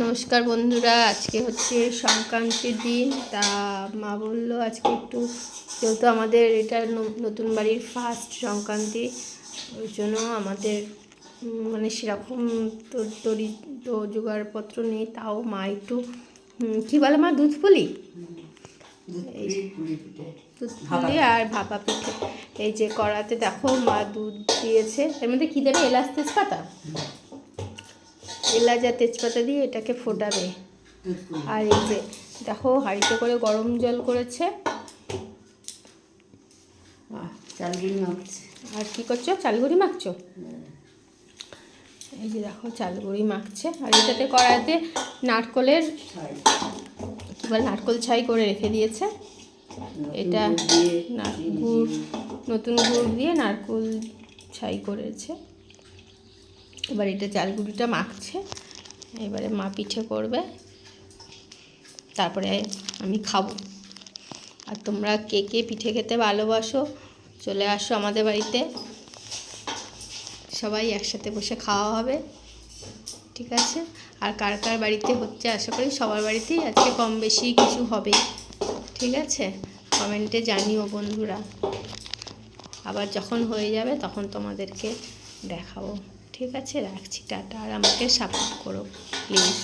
নমস্কার বন্ধুরা, আজকে হচ্ছে সংক্রান্তির দিন। তা মা বললো আজকে একটু, যেহেতু আমাদের এটা নতুন বাড়ির ফার্স্ট সংক্রান্তি, ওই জন্য আমাদের মানে সেরকম তরি তো জোগাড়পত্র নেই। তাও মা একটু কী বলে মা, দুধ পুলি আর ভাপা পিঠে, এই যে কড়াতে দেখো মা দুধ দিয়েছে, এর মধ্যে কী দেবে, এলাচ তেজপাতা, এলাচ আর তেজপাতা দিয়ে এটাকে ফোটাবে। আর এই যে দেখো হাঁড়িতে করে গরম জল করেছে। আর কি করছো, চালগুড়ি মাখছো? এই যে দেখো চালগুড়ি মাখছে। আর এটাতে কড়াইতে নারকলের কী বলে, নারকল ছাই করে রেখে দিয়েছে। এটা গুড়, নতুন গুড় দিয়ে নারকল ছাই করেছে। এবার এটা চালগুড়িটা মাখছে, এবারে মা পিঠে করবে, তারপরে আমি খাবো। আর তোমরা কে কে পিঠে খেতে ভালোবাসো চলে আসো আমাদের বাড়িতে, সবাই একসাথে বসে খাওয়া হবে, ঠিক আছে? আর কার কার বাড়িতে হচ্ছে, আশা করি সবার বাড়িতেই আজকে কম বেশি কিছু হবে, ঠিক আছে? কমেন্টে জানিও বন্ধুরা। আবার যখন হয়ে যাবে তখন তোমাদেরকে দেখাবো, ঠিক আছে? রাখছি, টাটা। আর আমাকে সাপোর্ট করো প্লিজ।